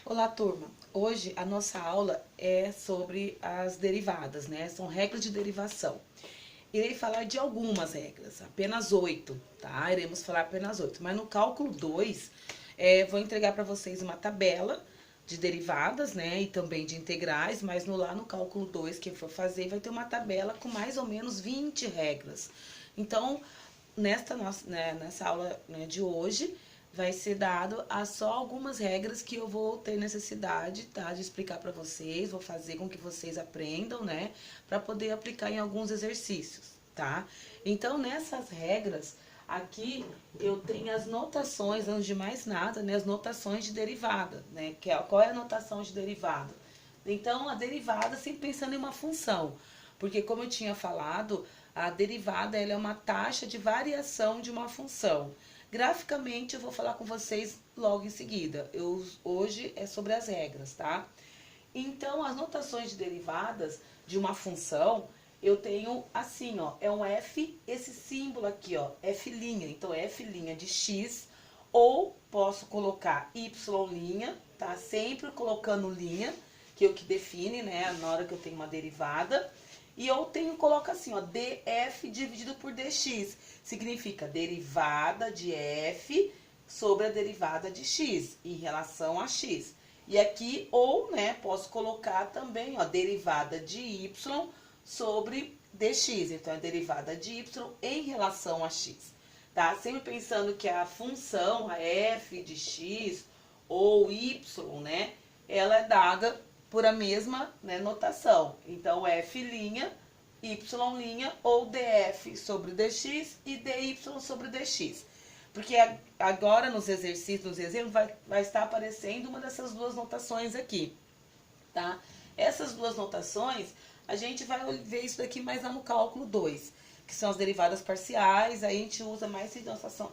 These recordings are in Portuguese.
Olá, turma! Hoje a nossa aula é sobre as derivadas, né? São regras de derivação. Irei falar de algumas regras, apenas 8, tá? Iremos falar apenas 8. Mas no cálculo 2, vou entregar para vocês uma tabela de derivadas, né? E também de integrais, mas lá no cálculo 2, quem for fazer, vai ter uma tabela com mais ou menos 20 regras. Então, nessa aula, né, de hoje, vai ser dado a só algumas regras que eu vou ter necessidade, tá, de explicar para vocês, vou fazer com que vocês aprendam, né, para poder aplicar em alguns exercícios, tá? Então, nessas regras, aqui eu tenho as notações, antes de mais nada, né, as notações de derivada, né, qual é a notação de derivada? Então, a derivada sempre pensando em uma função, porque como eu tinha falado, a derivada ela é uma taxa de variação de uma função. Graficamente eu vou falar com vocês logo em seguida. Hoje é sobre as regras, tá? Então, as notações de derivadas de uma função, eu tenho assim, ó, é um f, esse símbolo aqui, ó, f', então f' de x, ou posso colocar y', tá? Sempre colocando linha, que é o que define, né, na hora que eu tenho uma derivada. E eu coloco assim, ó, df dividido por dx. Significa derivada de f sobre a derivada de x em relação a x. E aqui, ou, né, posso colocar também, ó, derivada de y sobre dx. Então, é derivada de y em relação a x. Tá? Sempre pensando que a função, a f de x ou y, né, ela é dada por a mesma, né, notação. Então, f', y' ou df sobre dx e dy sobre dx. Porque agora nos exercícios, nos exemplos, vai estar aparecendo uma dessas duas notações aqui, tá? Essas duas notações, a gente vai ver isso daqui mais lá no cálculo 2, que são as derivadas parciais, aí a gente usa mais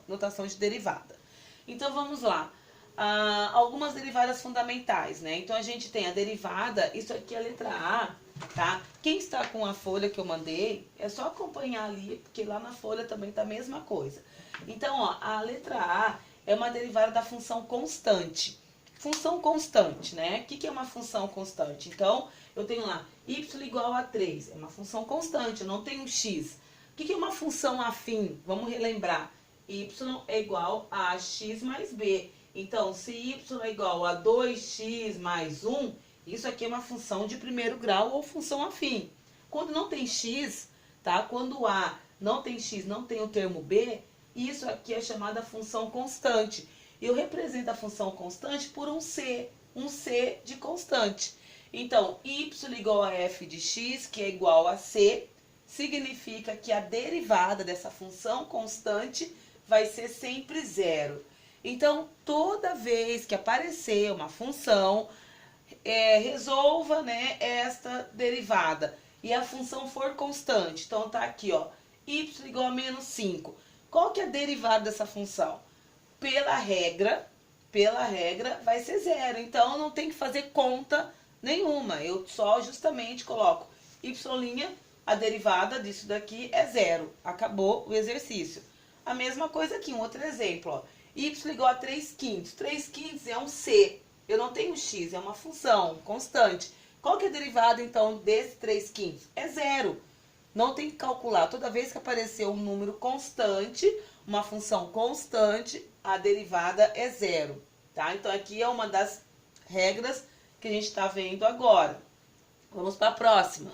notação de derivada. Então, vamos lá. Algumas derivadas fundamentais, né? Então, a gente tem a derivada, isso aqui é a letra A, tá? Quem está com a folha que eu mandei, é só acompanhar ali, porque lá na folha também tá a mesma coisa. Então, ó, a letra A é uma derivada da função constante. Função constante, né? O que é uma função constante? Então, eu tenho lá y igual a 3, é uma função constante, eu não tenho x. O que é uma função afim? Vamos relembrar. Y é igual a x mais b. Então, se y é igual a 2x mais 1, isso aqui é uma função de primeiro grau ou função afim. Quando não tem x, tá? Quando A não tem x, não tem o termo b, isso aqui é chamada função constante. Eu represento a função constante por um c de constante. Então, y igual a f de x, que é igual a c, significa que a derivada dessa função constante vai ser sempre zero. Então, toda vez que aparecer uma função, resolva, né, esta derivada e a função for constante. Então, tá aqui, ó, y igual a menos 5. Qual que é a derivada dessa função? Pela regra, vai ser zero. Então, não tem que fazer conta nenhuma. Eu só justamente coloco y', a derivada disso daqui é zero. Acabou o exercício. A mesma coisa aqui, um outro exemplo, ó. Y igual a 3/5. 3/5 é um c. Eu não tenho x, é uma função constante. Qual que é a derivada, então, desse 3/5? É zero. Não tem que calcular. Toda vez que aparecer um número constante, uma função constante, a derivada é zero, tá? Então, aqui é uma das regras que a gente está vendo agora. Vamos para a próxima.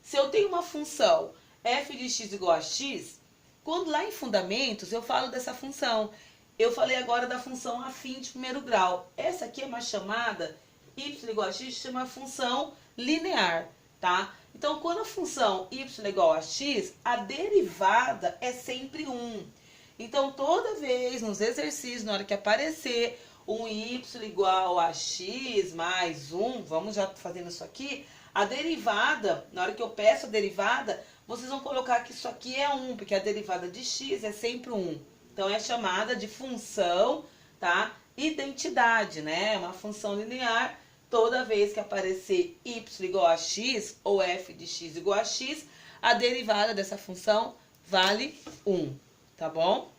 Se eu tenho uma função f de x igual a x, quando lá em fundamentos eu falo dessa função, eu falei agora da função afim de primeiro grau. Essa aqui é uma chamada, y igual a x, chama função linear, tá? Então, quando a função y igual a x, a derivada é sempre 1. Então, toda vez nos exercícios, na hora que aparecer um y igual a x mais 1, vamos já fazendo isso aqui, a derivada, na hora que eu peço a derivada, vocês vão colocar que isso aqui é 1, porque a derivada de x é sempre 1. Então, é chamada de função, tá? Identidade, né? Uma função linear. Toda vez que aparecer y igual a x ou f de x igual a x, a derivada dessa função vale 1, tá bom?